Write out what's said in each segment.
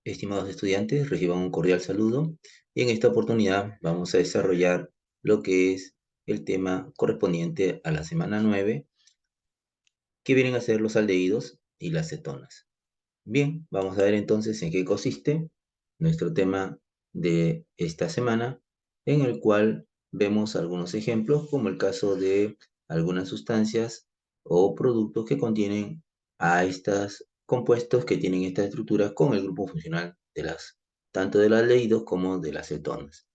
Estimados estudiantes, reciban un cordial saludo y en esta oportunidad vamos a desarrollar lo que es el tema correspondiente a la semana 9, que vienen a ser los aldehídos y las cetonas. Bien, vamos a ver entonces en qué consiste nuestro tema de esta semana, en el cual vemos algunos ejemplos, como el caso de algunas sustancias o productos que contienen a estos compuestos que tienen esta estructura con el grupo funcional de tanto de los aldehídos como de las cetonas.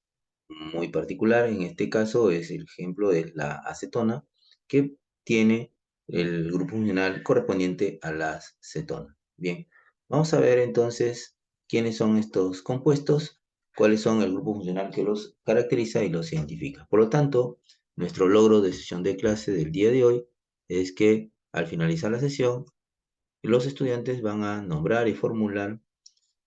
Muy particular en este caso es el ejemplo de la acetona, que tiene el grupo funcional correspondiente a las cetonas. Bien, vamos a ver entonces quiénes son estos compuestos, cuáles son el grupo funcional que los caracteriza y los identifica. Por lo tanto, nuestro logro de sesión de clase del día de hoy es que al finalizar la sesión, los estudiantes van a nombrar y formular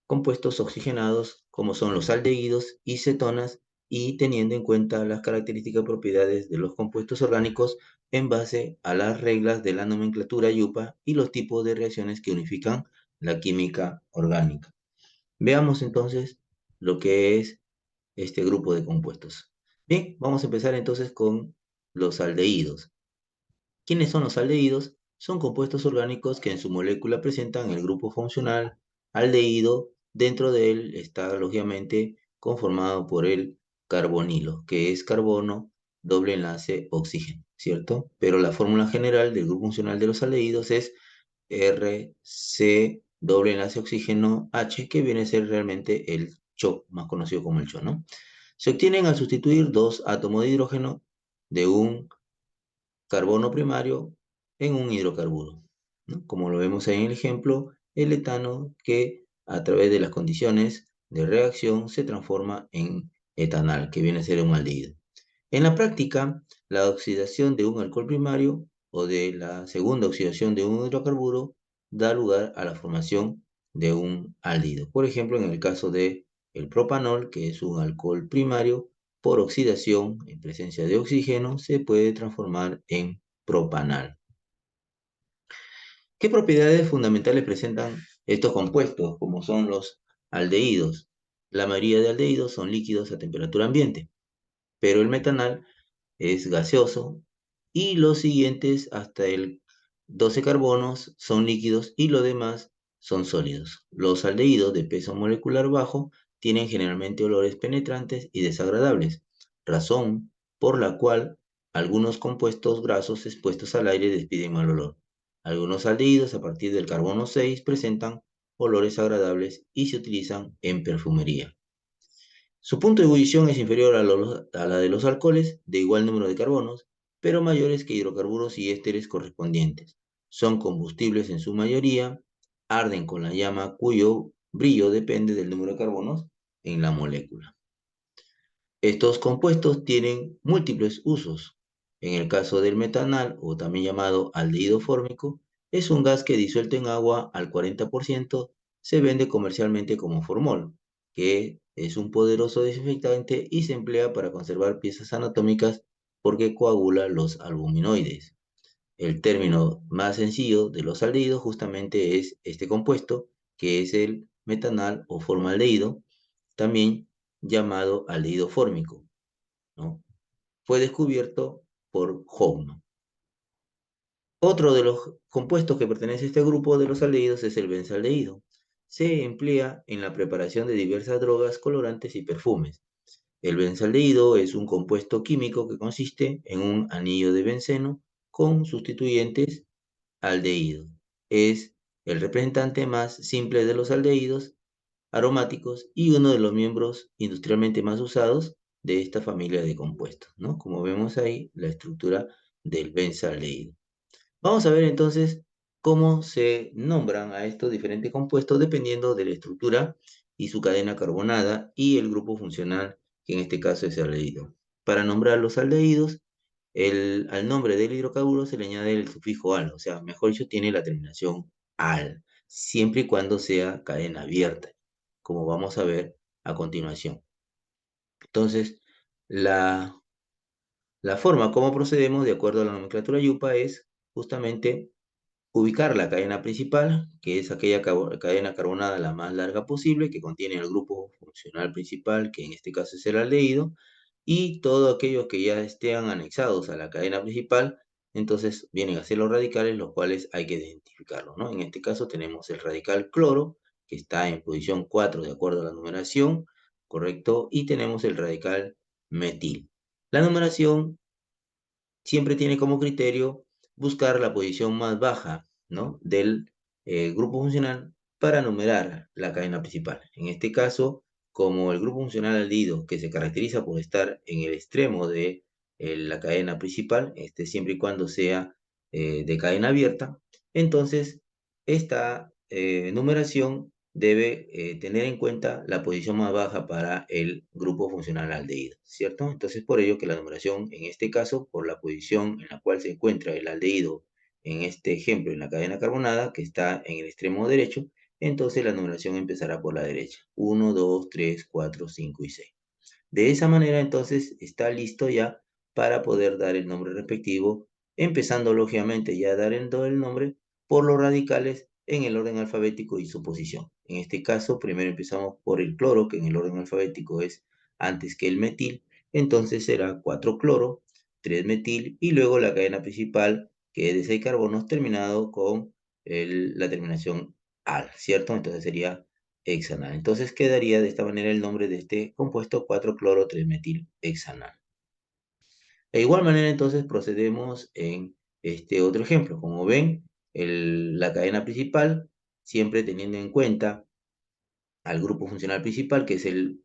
compuestos oxigenados como son los aldehídos y cetonas, y teniendo en cuenta las características y propiedades de los compuestos orgánicos en base a las reglas de la nomenclatura IUPAC y los tipos de reacciones que unifican la química orgánica. Veamos entonces lo que es este grupo de compuestos. Bien, vamos a empezar entonces con los aldehídos. ¿Quiénes son los aldehídos? Son compuestos orgánicos que en su molécula presentan el grupo funcional aldehído. Dentro de él está lógicamente conformado por el carbonilo, que es carbono, doble enlace, oxígeno, ¿cierto? Pero la fórmula general del grupo funcional de los aldehídos es RC doble enlace oxígeno H, que viene a ser realmente el CHO, más conocido como el CHO, ¿no? Se obtienen al sustituir dos átomos de hidrógeno de un carbono primario en un hidrocarburo, ¿no? Como lo vemos ahí en el ejemplo, el etano, que a través de las condiciones de reacción se transforma en etanal, que viene a ser un aldehído. En la práctica, la oxidación de un alcohol primario o de la segunda oxidación de un hidrocarburo da lugar a la formación de un aldehído. Por ejemplo, en el caso de el propanol, que es un alcohol primario, por oxidación en presencia de oxígeno se puede transformar en propanal. ¿Qué propiedades fundamentales presentan estos compuestos, como son los aldehídos? La mayoría de aldehídos son líquidos a temperatura ambiente, pero el metanal es gaseoso y los siguientes hasta el 12 carbonos son líquidos y los demás son sólidos. Los aldehídos de peso molecular bajo tienen generalmente olores penetrantes y desagradables, razón por la cual algunos compuestos grasos expuestos al aire despiden mal olor. Algunos aldehídos a partir del carbono 6 presentan olores agradables y se utilizan en perfumería. Su punto de ebullición es inferior a la de los alcoholes de igual número de carbonos, pero mayores que hidrocarburos y ésteres correspondientes. Son combustibles en su mayoría, arden con la llama cuyo brillo depende del número de carbonos en la molécula. Estos compuestos tienen múltiples usos. En el caso del metanal, o también llamado aldehído fórmico, es un gas que disuelto en agua al 40%, se vende comercialmente como formol, que es un poderoso desinfectante y se emplea para conservar piezas anatómicas porque coagula los albuminoides. El término más sencillo de los aldehídos justamente es este compuesto, que es el metanal o formaldehído, también llamado aldehído fórmico, ¿no? Fue descubierto por Hofmann. Otro de los compuestos que pertenece a este grupo de los aldehídos es el benzaldehído. Se emplea en la preparación de diversas drogas, colorantes y perfumes. El benzaldehído es un compuesto químico que consiste en un anillo de benceno con sustituyentes aldehído. Es el representante más simple de los aldehídos aromáticos y uno de los miembros industrialmente más usados de esta familia de compuestos, ¿no? Como vemos ahí, la estructura del benzaldehído. Vamos a ver entonces cómo se nombran a estos diferentes compuestos dependiendo de la estructura y su cadena carbonada y el grupo funcional, que en este caso es el aldehído. Para nombrar los aldehídos, al nombre del hidrocarburo se le añade el sufijo al, o sea, mejor dicho, tiene la terminación al, siempre y cuando sea cadena abierta, como vamos a ver a continuación. Entonces, la forma como procedemos de acuerdo a la nomenclatura IUPAC es justamente ubicar la cadena principal, que es aquella cadena carbonada la más larga posible, que contiene el grupo funcional principal, que en este caso es el aldehído, y todos aquellos que ya estén anexados a la cadena principal, entonces vienen a ser los radicales, los cuales hay que identificarlos, ¿no? En este caso tenemos el radical cloro, que está en posición 4 de acuerdo a la numeración, ¿correcto? Y tenemos el radical metil. La numeración siempre tiene como criterio buscar la posición más baja, ¿no? del grupo funcional para numerar la cadena principal. En este caso, como el grupo funcional aldehído, que se caracteriza por estar en el extremo de la cadena principal, siempre y cuando sea de cadena abierta, entonces esta numeración debe tener en cuenta la posición más baja para el grupo funcional aldehído, ¿cierto? Entonces, por ello que la numeración, en este caso, por la posición en la cual se encuentra el aldehído, en este ejemplo, en la cadena carbonada, que está en el extremo derecho, entonces la numeración empezará por la derecha. 1, 2, 3, 4, 5 y 6. De esa manera, entonces, está listo ya para poder dar el nombre respectivo, empezando lógicamente ya a dar el nombre por los radicales en el orden alfabético y su posición. En este caso, primero empezamos por el cloro, que en el orden alfabético es antes que el metil, entonces será 4 cloro, 3 metil y luego la cadena principal, que es de 6 carbonos, terminado con la terminación al, ¿cierto? Entonces sería hexanal. Entonces quedaría de esta manera el nombre de este compuesto 4-cloro-3-metil-hexanal. De igual manera, entonces procedemos en este otro ejemplo. Como ven, la cadena principal, siempre teniendo en cuenta al grupo funcional principal, que es el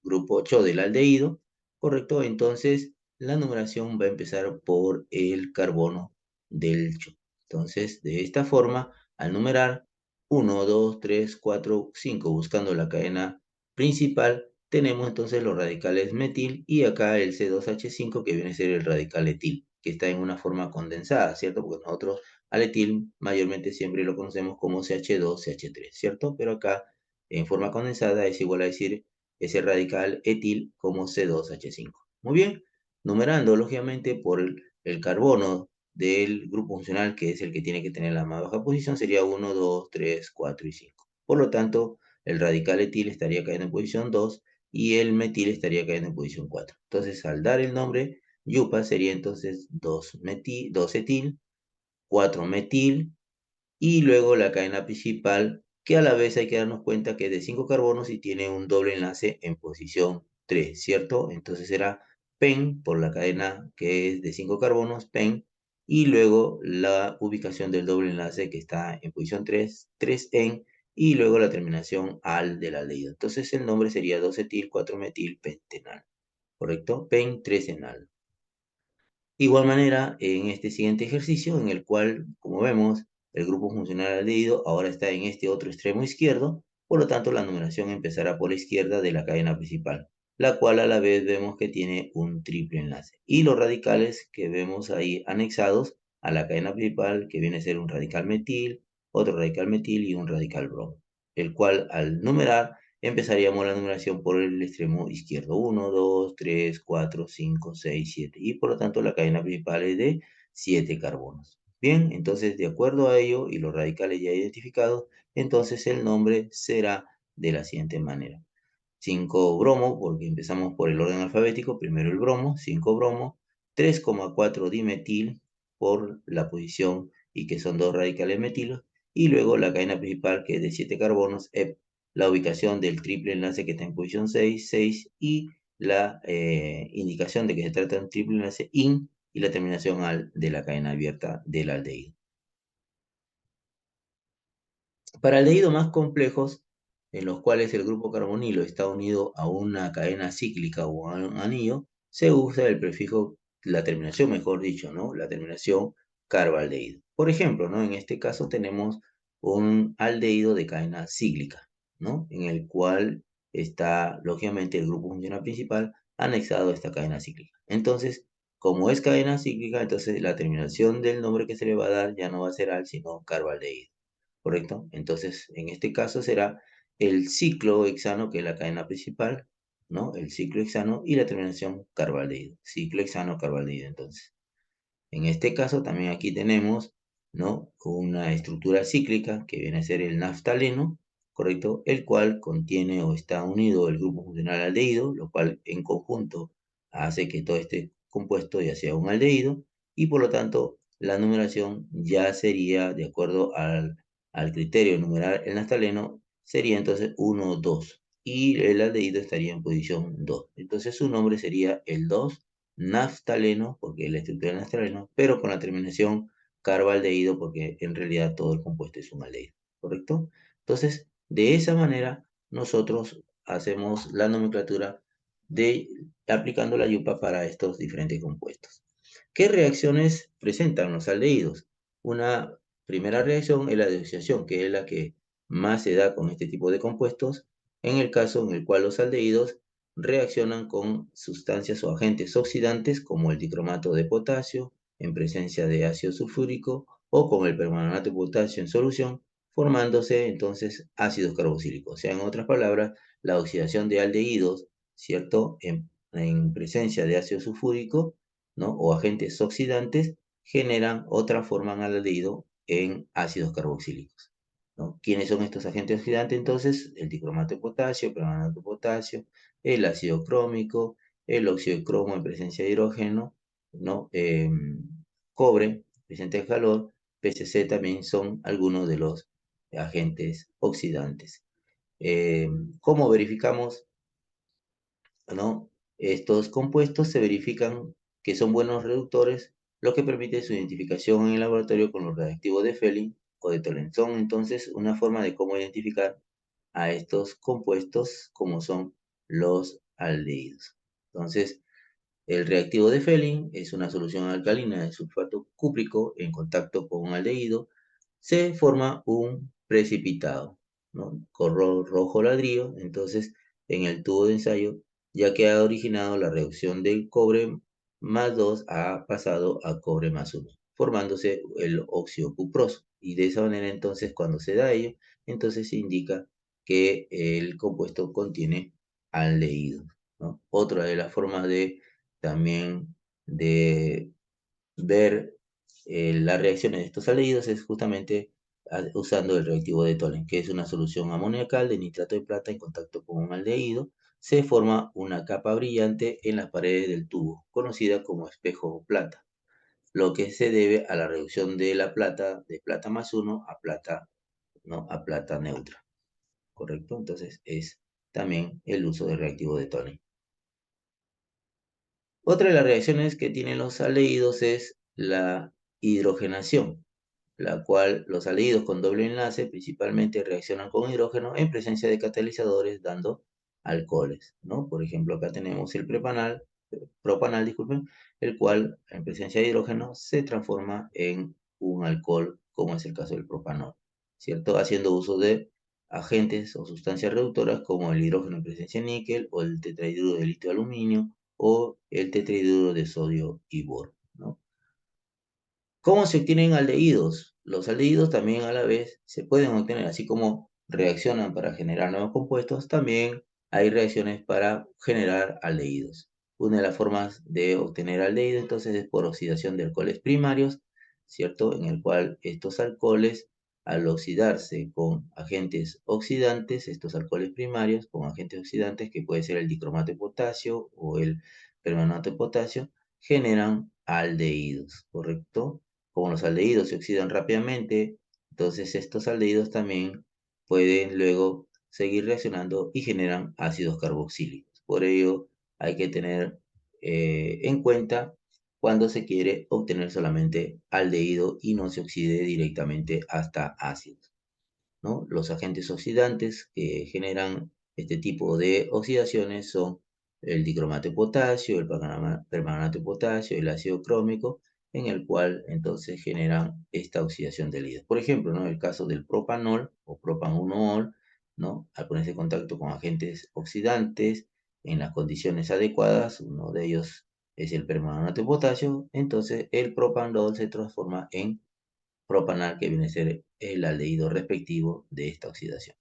grupo 8 del aldehído, ¿correcto? Entonces, la numeración va a empezar por el carbono del 8. Entonces, de esta forma, al numerar 1, 2, 3, 4, 5, buscando la cadena principal, tenemos entonces los radicales metil y acá el C2H5 que viene a ser el radical etil, que está en una forma condensada, ¿cierto? Porque nosotros al etil mayormente siempre lo conocemos como CH2, CH3, ¿cierto? Pero acá en forma condensada es igual a decir ese radical etil como C2H5. Muy bien, numerando lógicamente por el carbono del grupo funcional, que es el que tiene que tener la más baja posición, sería 1, 2, 3, 4 y 5. Por lo tanto, el radical etil estaría cayendo en posición 2 y el metil estaría cayendo en posición 4. Entonces, al dar el nombre, yupa sería entonces 2 etil, 4 metil, y luego la cadena principal, que a la vez hay que darnos cuenta que es de 5 carbonos y tiene un doble enlace en posición 3, ¿cierto? Entonces será pen por la cadena que es de 5 carbonos, pen, y luego la ubicación del doble enlace que está en posición 3, 3-en, y luego la terminación al del aldehído. Entonces el nombre sería 2-etil, 4-metil, pentenal, ¿correcto? Pen 3-enal. Igual manera, en este siguiente ejercicio, en el cual, como vemos, el grupo funcional aldehído ahora está en este otro extremo izquierdo, por lo tanto la numeración empezará por la izquierda de la cadena principal, la cual a la vez vemos que tiene un triple enlace. Y los radicales que vemos ahí anexados a la cadena principal, que viene a ser un radical metil, otro radical metil y un radical bromo, el cual al numerar empezaríamos la numeración por el extremo izquierdo. 1, 2, 3, 4, 5, 6, 7. Y por lo tanto la cadena principal es de 7 carbonos. Bien, entonces de acuerdo a ello y los radicales ya identificados, entonces el nombre será de la siguiente manera. 5 bromo, porque empezamos por el orden alfabético, primero el bromo, 5 bromo, 3,4 dimetil por la posición y que son dos radicales metilos, y luego la cadena principal que es de 7 carbonos, la ubicación del triple enlace que está en posición 6, 6 y la indicación de que se trata de un triple enlace IN y la terminación al de la cadena abierta del aldehído. Para aldehídos más complejos, en los cuales el grupo carbonilo está unido a una cadena cíclica o a un anillo, se usa el prefijo, la terminación, mejor dicho, ¿no? La terminación carbaldehído. Por ejemplo, ¿no? En este caso tenemos un aldehído de cadena cíclica, ¿no? En el cual está, lógicamente, el grupo funcional principal anexado a esta cadena cíclica. Entonces, como es cadena cíclica, entonces la terminación del nombre que se le va a dar ya no va a ser al, sino carbaldehído. ¿Correcto? Entonces, en este caso será el ciclo hexano, que es la cadena principal, ¿no? El ciclo hexano y la terminación carbaldehído. Ciclo hexano carbaldehído, entonces. En este caso también aquí tenemos ¿no? Una estructura cíclica que viene a ser el naftaleno, ¿correcto? El cual contiene o está unido el grupo funcional aldehído, lo cual en conjunto hace que todo este compuesto ya sea un aldehído, y por lo tanto la numeración ya sería, de acuerdo al criterio de numerar el naftaleno, sería entonces 1, 2, y el aldehído estaría en posición 2. Entonces su nombre sería el 2-naftaleno, porque es la estructura del naftaleno, pero con la terminación carbaldehído, porque en realidad todo el compuesto es un aldehído, ¿correcto? Entonces, de esa manera, nosotros hacemos la nomenclatura de aplicando la yupa para estos diferentes compuestos. ¿Qué reacciones presentan los aldehídos? Una primera reacción es la de oxidación, que es la que más se da con este tipo de compuestos, en el caso en el cual los aldehídos reaccionan con sustancias o agentes oxidantes como el dicromato de potasio en presencia de ácido sulfúrico o con el permanganato de potasio en solución, formándose entonces ácidos carboxílicos. O sea, en otras palabras, la oxidación de aldehídos, ¿cierto? En presencia de ácido sulfúrico, ¿no? O agentes oxidantes generan o transforman al aldehído en ácidos carboxílicos, ¿no? ¿Quiénes son estos agentes oxidantes entonces? El dicromato de potasio, el permanganato de potasio, el ácido crómico, el óxido de cromo en presencia de hidrógeno, ¿no? Cobre, presente de calor, PCC también son algunos de los agentes oxidantes. ¿Cómo verificamos, no? Estos compuestos? Se verifican que son buenos reductores, lo que permite su identificación en el laboratorio con los reactivos de Fehling o de Tollens. Son entonces una forma de cómo identificar a estos compuestos como son los aldehídos. Entonces, el reactivo de Fehling es una solución alcalina de sulfato cúprico en contacto con un aldehído. Se forma un precipitado, ¿no? Color rojo ladrillo. Entonces, en el tubo de ensayo ya que ha originado la reducción del cobre más 2 ha pasado a cobre más 1, formándose el óxido cuproso. Y de esa manera, entonces, cuando se da ello, entonces se indica que el compuesto contiene aldehído, ¿no? Otra de las formas de también de ver las reacciones de estos aldehídos es justamente usando el reactivo de Tollens, que es una solución amoniacal de nitrato de plata en contacto con un aldehído. Se forma una capa brillante en las paredes del tubo, conocida como espejo plata, lo que se debe a la reducción de la plata de plata más 1 a plata, ¿no? A plata neutra, ¿correcto? Entonces es también el uso del reactivo de Tollens. Otra de las reacciones que tienen los aldehídos es la hidrogenación, la cual los aldehídos con doble enlace principalmente reaccionan con hidrógeno en presencia de catalizadores dando alcoholes, ¿no? Por ejemplo, acá tenemos el propanal, disculpen, el cual en presencia de hidrógeno se transforma en un alcohol, como es el caso del propanol, ¿cierto? Haciendo uso de agentes o sustancias reductoras como el hidrógeno en presencia de níquel o el tetrahidruro de litio de aluminio o el tetrahidruro de sodio y boro, ¿no? ¿Cómo se obtienen aldehídos? Los aldehídos también a la vez se pueden obtener, así como reaccionan para generar nuevos compuestos, también hay reacciones para generar aldehídos. Una de las formas de obtener aldehído entonces es por oxidación de alcoholes primarios, ¿cierto? En el cual estos alcoholes, al oxidarse con agentes oxidantes, estos alcoholes primarios con agentes oxidantes, que puede ser el dicromato de potasio o el permanganato de potasio, generan aldehídos, ¿correcto? Como los aldehídos se oxidan rápidamente, entonces estos aldehídos también pueden luego seguir reaccionando y generan ácidos carboxílicos. Por ello, hay que tener en cuenta cuando se quiere obtener solamente aldehído y no se oxide directamente hasta ácidos, ¿no? Los agentes oxidantes que generan este tipo de oxidaciones son el dicromato de potasio, el permanganato de potasio, el ácido crómico, en el cual entonces generan esta oxidación del hidro. Por ejemplo, ¿no? El caso del propanol o propan-1-ol, ¿no? Al ponerse en contacto con agentes oxidantes en las condiciones adecuadas, uno de ellos es el permanganato de potasio, entonces el propanol se transforma en propanal, que viene a ser el aldehído respectivo de esta oxidación.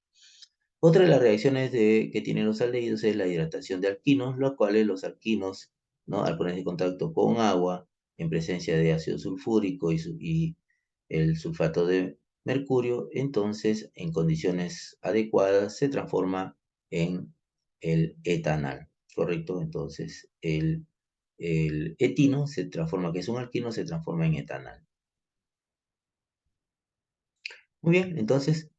Otra de las reacciones que tienen los aldehídos es la hidratación de alquinos, los cuales los alquinos, ¿no? Al ponerse en contacto con agua, en presencia de ácido sulfúrico el sulfato de mercurio, entonces en condiciones adecuadas se transforma en el etanal, ¿correcto? Entonces el etino se transforma, que es un alquino, se transforma en etanal. Muy bien, entonces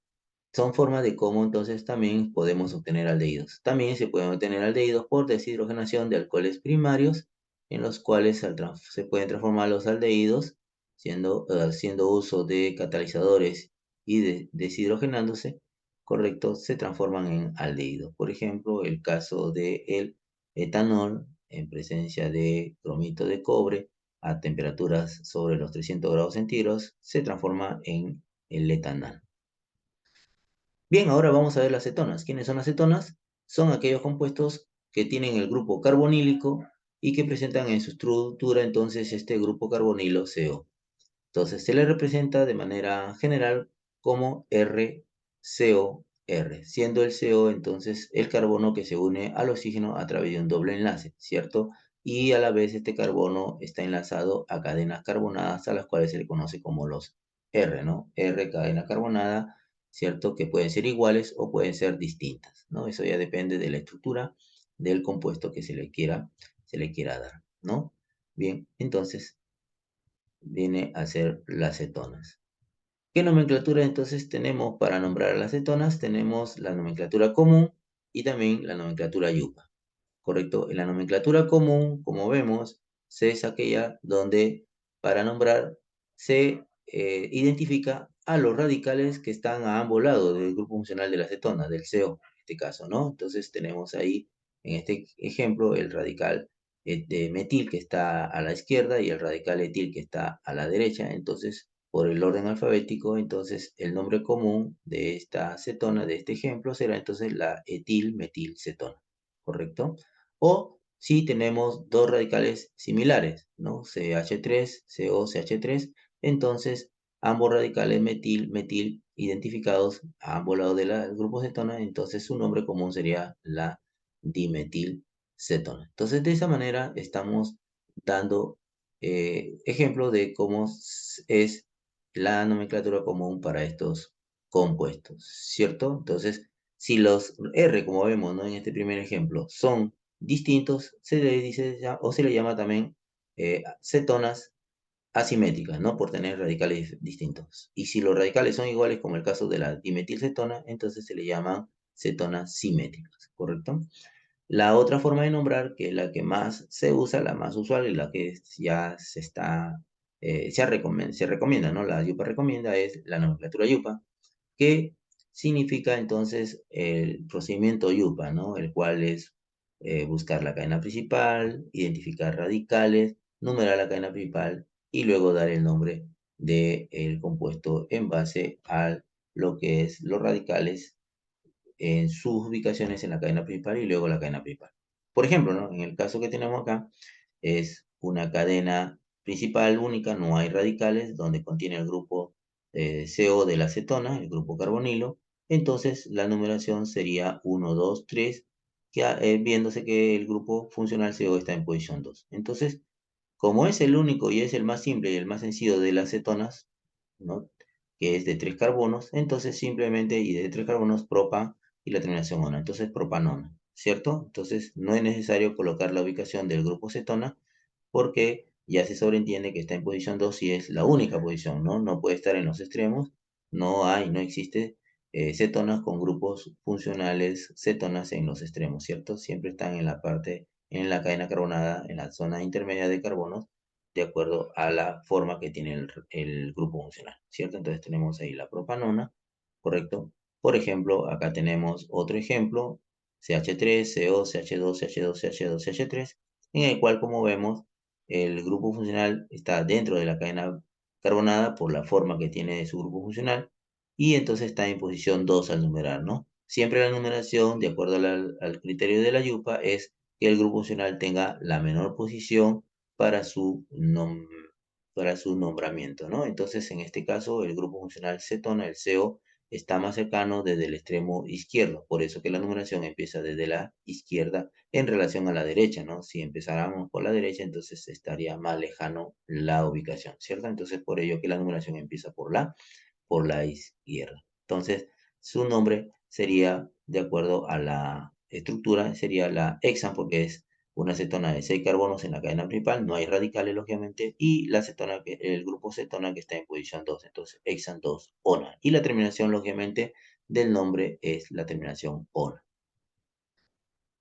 son formas de cómo entonces también podemos obtener aldehídos. También se pueden obtener aldehídos por deshidrogenación de alcoholes primarios, en los cuales se pueden transformar los aldehídos haciendo uso de catalizadores y deshidrogenándose, correcto, se transforman en aldehídos. Por ejemplo, el caso del etanol en presencia de cromito de cobre a temperaturas sobre los 300 grados centígrados se transforma en el etanol. Bien, ahora vamos a ver las cetonas. ¿Quiénes son las cetonas? Son aquellos compuestos que tienen el grupo carbonílico y que presentan en su estructura entonces este grupo carbonilo CO. Entonces se le representa de manera general como RCOR, siendo el CO entonces el carbono que se une al oxígeno a través de un doble enlace, ¿cierto? Y a la vez este carbono está enlazado a cadenas carbonadas a las cuales se le conoce como los R, ¿no? R cadena carbonada, ¿cierto? Que pueden ser iguales o pueden ser distintas, ¿no? Eso ya depende de la estructura del compuesto que se le quiera dar, ¿no? Bien, entonces viene a ser las cetonas. ¿Qué nomenclatura entonces tenemos para nombrar a las cetonas? Tenemos la nomenclatura común y también la nomenclatura yupa, ¿correcto? En la nomenclatura común, como vemos, es aquella donde para nombrar se identifica a los radicales que están a ambos lados del grupo funcional de la cetona, del CO, en este caso, ¿no? Entonces tenemos ahí, en este ejemplo, el radical de metil que está a la izquierda y el radical etil que está a la derecha. Entonces, por el orden alfabético, entonces el nombre común de esta cetona, de este ejemplo, será entonces la etilmetilcetona, ¿correcto? O si tenemos dos radicales similares, ¿no? CH3, CO, CH3, entonces ambos radicales metil identificados a ambos lados del grupo cetona, entonces su nombre común sería la dimetilcetona. Entonces de esa manera estamos dando ejemplo de cómo es la nomenclatura común para estos compuestos, ¿cierto? Entonces, si los R, como vemos, ¿no? En este primer ejemplo, son distintos, se le dice o se le llama también cetonas asimétricas, ¿no? Por tener radicales distintos. Y si los radicales son iguales, como el caso de la dimetilcetona, entonces se le llaman cetonas simétricas, ¿correcto? La otra forma de nombrar, que es la que más se usa, la más usual y la que ya se recomienda, ¿no? La yupa recomienda es la nomenclatura yupa, que significa entonces el procedimiento yupa, ¿no? El cual es buscar la cadena principal, identificar radicales, numerar la cadena principal y luego dar el nombre del compuesto en base a lo que es los radicales en sus ubicaciones en la cadena principal y luego la cadena principal. Por ejemplo, ¿no? En el caso que tenemos acá, es una cadena principal única, no hay radicales, donde contiene el grupo CO de la acetona, el grupo carbonilo. Entonces, la numeración sería 1, 2, 3, viéndose que el grupo funcional CO está en posición 2. Entonces, como es el único y es el más simple y el más sencillo de las cetonas, ¿no? Que es de tres carbonos, entonces simplemente, y de tres carbonos, propan y la terminación ona, entonces propanona, ¿cierto? Entonces no es necesario colocar la ubicación del grupo cetona porque ya se sobreentiende que está en posición 2 y es la única posición, ¿no? No puede estar en los extremos, no existe cetonas con grupos funcionales cetonas en los extremos, ¿cierto? Siempre están en la parte, en la cadena carbonada, en la zona intermedia de carbonos, de acuerdo a la forma que tiene el grupo funcional, ¿cierto? Entonces tenemos ahí la propanona, ¿correcto? Por ejemplo, acá tenemos otro ejemplo, CH3, CO, CH2, CH2, CH2, CH3, en el cual, como vemos, el grupo funcional está dentro de la cadena carbonada por la forma que tiene de su grupo funcional y entonces está en posición 2 al numerar, ¿no? Siempre la numeración, de acuerdo al criterio de la yupa, es que el grupo funcional tenga la menor posición para para su nombramiento, ¿no? Entonces, en este caso, el grupo funcional cetona, el CO, está más cercano desde el extremo izquierdo. Por eso que la numeración empieza desde la izquierda en relación a la derecha, ¿no? Si empezáramos por la derecha, entonces estaría más lejano la ubicación, ¿cierto? Entonces, por ello que la numeración empieza por la izquierda. Entonces, su nombre sería, de acuerdo a la estructura, sería la hexan, porque es una cetona de 6 carbonos en la cadena principal, no hay radicales, lógicamente, y la cetona, el grupo cetona que está en posición 2, entonces hexan 2 ona. Y la terminación, lógicamente, del nombre es la terminación ona.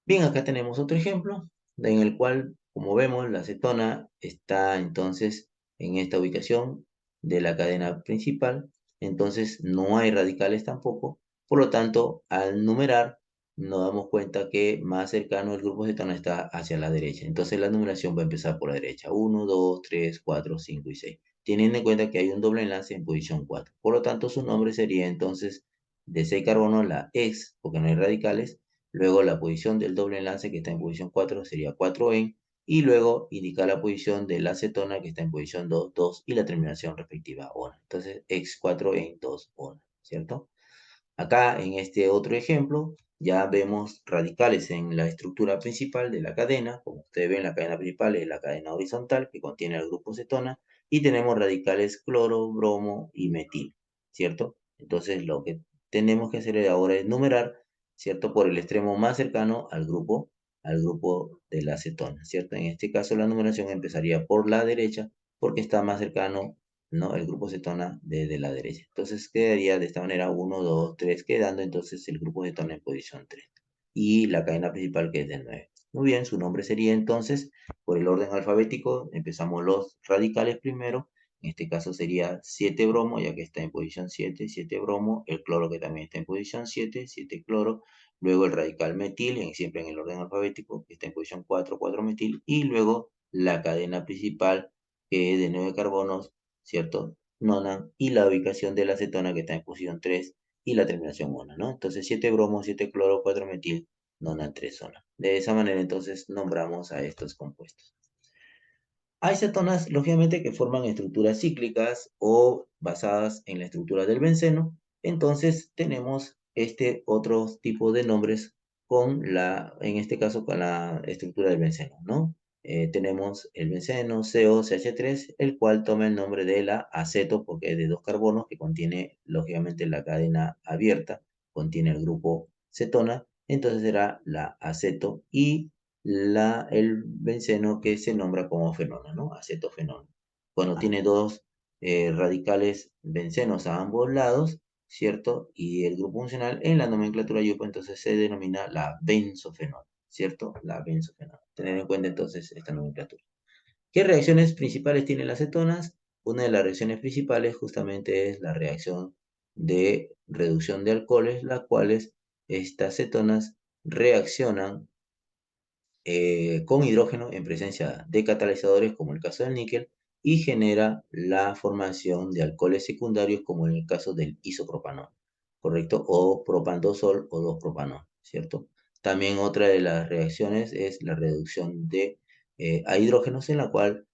Bien, acá tenemos otro ejemplo en el cual, como vemos, la cetona está entonces en esta ubicación de la cadena principal, entonces no hay radicales tampoco, por lo tanto, al numerar, nos damos cuenta que más cercano el grupo cetona está hacia la derecha, entonces la numeración va a empezar por la derecha, 1, 2, 3, 4, 5 y 6, teniendo en cuenta que hay un doble enlace en posición 4, por lo tanto, su nombre sería entonces de 6 carbonos la ex, porque no hay radicales. Luego la posición del doble enlace que está en posición 4 sería 4 en, y luego indicar la posición de la acetona que está en posición 2, 2 y la terminación respectiva ona. Entonces, x 4 en 2 ona, ¿cierto? Acá en este otro ejemplo ya vemos radicales en la estructura principal de la cadena. Como ustedes ven, la cadena principal es la cadena horizontal que contiene el grupo cetona y tenemos radicales cloro, bromo y metil, ¿cierto? Entonces lo que tenemos que hacer ahora es numerar, ¿cierto? Por el extremo más cercano al grupo de la cetona, ¿cierto? En este caso la numeración empezaría por la derecha porque está más cercano, ¿no? El grupo cetona desde la derecha. Entonces quedaría de esta manera 1, 2, 3, quedando entonces el grupo cetona en posición 3. Y la cadena principal que es de 9. Muy bien, su nombre sería entonces, por el orden alfabético, empezamos los radicales primero. En este caso sería 7 bromo, ya que está en posición 7, 7 bromo. El cloro que también está en posición 7, 7 cloro. Luego el radical metil, siempre en el orden alfabético, que está en posición 4, 4 metil. Y luego la cadena principal, que es de 9 carbonos, ¿cierto? Nona, y la ubicación de la acetona que está en posición 3 y la terminación ona, ¿no? Entonces 7 bromo, 7 cloro, 4 metil, nona, 3 zona. De esa manera entonces nombramos a estos compuestos. Hay cetonas, lógicamente, que forman estructuras cíclicas o basadas en la estructura del benceno. Entonces tenemos este otro tipo de nombres en este caso, con la estructura del benceno, ¿no? Tenemos el benceno COCH3, el cual toma el nombre de la aceto porque es de 2 carbonos que contiene, lógicamente, la cadena abierta, contiene el grupo cetona, entonces será la aceto y el benceno que se nombra como fenona, ¿no? Acetofenona. Cuando tiene dos radicales bencenos a ambos lados, ¿cierto? Y el grupo funcional en la nomenclatura yupo entonces se denomina la benzofenona, ¿cierto? La benzofenona. Tener en cuenta entonces esta nomenclatura. ¿Qué reacciones principales tienen las cetonas? Una de las reacciones principales justamente es la reacción de reducción de alcoholes, las cuales estas cetonas reaccionan con hidrógeno en presencia de catalizadores como el caso del níquel y genera la formación de alcoholes secundarios como en el caso del isopropanol, ¿correcto? O propandosol o 2-propanol, ¿cierto? También otra de las reacciones es la reducción de a hidrógenos en la cual,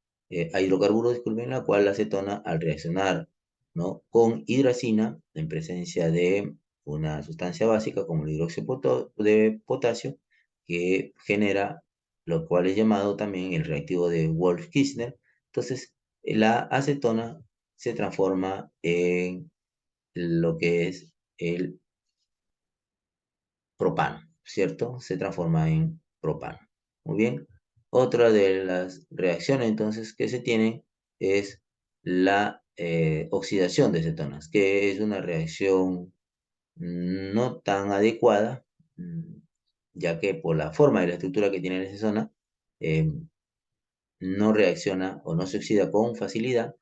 a hidrocarburos, disculpen, en la cual la acetona al reaccionar, ¿no? Con hidracina en presencia de una sustancia básica como el hidróxido de potasio, que genera lo cual es llamado también el reactivo de Wolff-Kishner. Entonces, la acetona se transforma en lo que es el propano, ¿cierto? Se transforma en propano. Muy bien. Otra de las reacciones entonces que se tienen es la oxidación de cetonas, que es una reacción no tan adecuada, ya que por la forma de la estructura que tiene esa zona, eh, no reacciona o no se oxida con facilidad,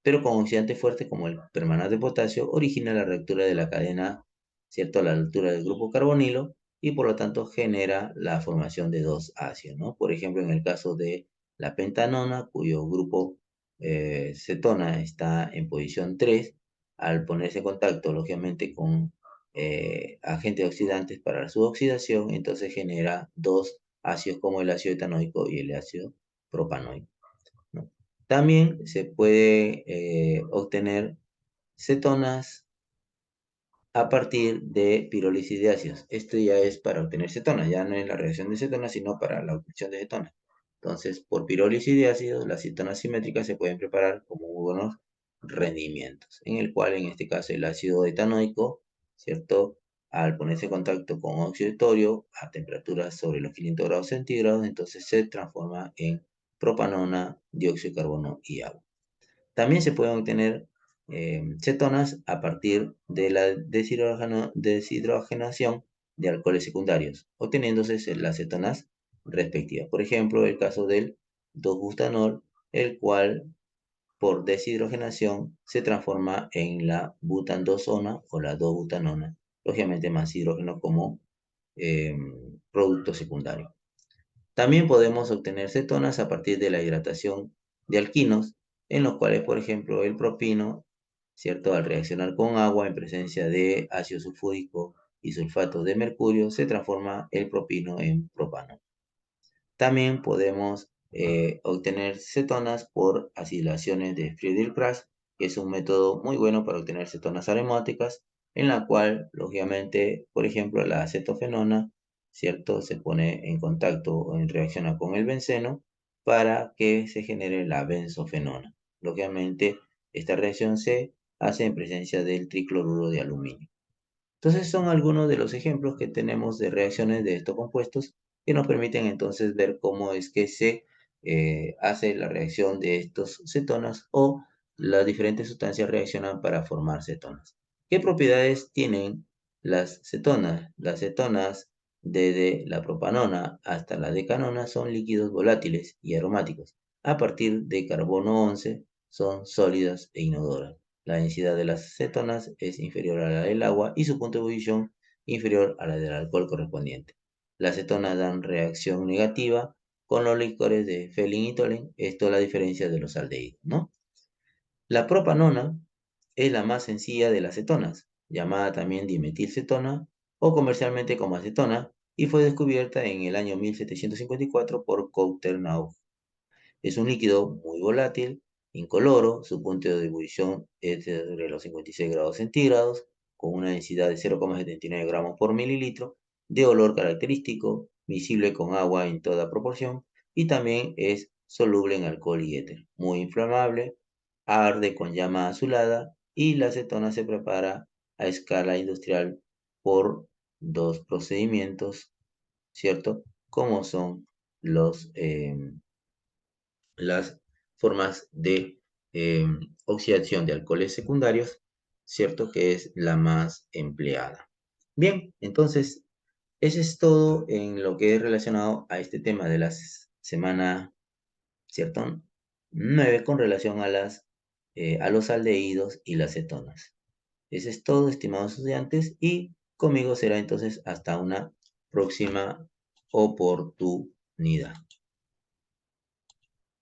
pero con oxidantes fuertes como el permanato de potasio origina la ruptura de la cadena, ¿cierto? A la altura del grupo carbonilo y por lo tanto genera la formación de dos ácidos, ¿no? Por ejemplo, en el caso de la pentanona, cuyo grupo cetona está en posición 3, al ponerse en contacto, lógicamente, con agentes oxidantes para su oxidación, entonces genera dos ácidos como el ácido etanoico y el ácido propanoico, ¿no? También se puede obtener cetonas a partir de pirólisis de ácidos. Esto ya es para obtener cetonas, ya no es la reacción de cetonas, sino para la obtención de cetonas. Entonces, por pirólisis de ácidos, las cetonas simétricas se pueden preparar como muy buenos rendimientos, en el cual, en este caso, el ácido etanoico, ¿cierto? Al ponerse en contacto con óxido de torio a temperaturas sobre los 500 grados centígrados, entonces se transforma en propanona, dióxido de carbono y agua. También se pueden obtener cetonas a partir de la deshidrogenación de alcoholes secundarios, obteniéndose las cetonas respectivas. Por ejemplo, el caso del 2-butanol, el cual por deshidrogenación se transforma en la butandosona o la 2-butanona, lógicamente más hidrógeno como eh, producto secundario. También podemos obtener cetonas a partir de la hidratación de alquinos, en los cuales, por ejemplo, el propino, ¿cierto? Al reaccionar con agua en presencia de ácido sulfúrico y sulfato de mercurio, se transforma el propino en propano. También podemos obtener cetonas por acilaciones de Friedel-Crafts, que es un método muy bueno para obtener cetonas aromáticas, en la cual, lógicamente, por ejemplo, la acetofenona, ¿cierto? Se pone en contacto o reacciona con el benceno para que se genere la benzofenona. Lógicamente, esta reacción se hace en presencia del tricloruro de aluminio. Entonces son algunos de los ejemplos que tenemos de reacciones de estos compuestos que nos permiten entonces ver cómo es que se hace la reacción de estos cetonas o las diferentes sustancias reaccionan para formar cetonas. ¿Qué propiedades tienen las cetonas? Las cetonas, desde la propanona hasta la decanona, son líquidos volátiles y aromáticos. A partir de carbono 11 son sólidas e inodoras. La densidad de las cetonas es inferior a la del agua y su punto de ebullición inferior a la del alcohol correspondiente. Las cetonas dan reacción negativa con los licores de Felin y Tolen, esto es la diferencia de los aldehídos, ¿no? La propanona es la más sencilla de las cetonas, llamada también dimetilcetona o comercialmente como acetona, y fue descubierta en el año 1754 por Couternau. Es un líquido muy volátil, incoloro, su punto de ebullición es de los 56 grados centígrados, con una densidad de 0,79 gramos por mililitro, de olor característico, miscible con agua en toda proporción, y también es soluble en alcohol y éter. Muy inflamable, arde con llama azulada y la acetona se prepara a escala industrial por dos procedimientos, ¿cierto? Como son los las formas de eh, oxidación de alcoholes secundarios, ¿cierto? Que es la más empleada. Bien, entonces, eso es todo en lo que es relacionado a este tema de la semana, ¿cierto? 9 con relación a los aldehídos y las cetonas. Eso es todo, estimados estudiantes, y conmigo será entonces hasta una próxima oportunidad.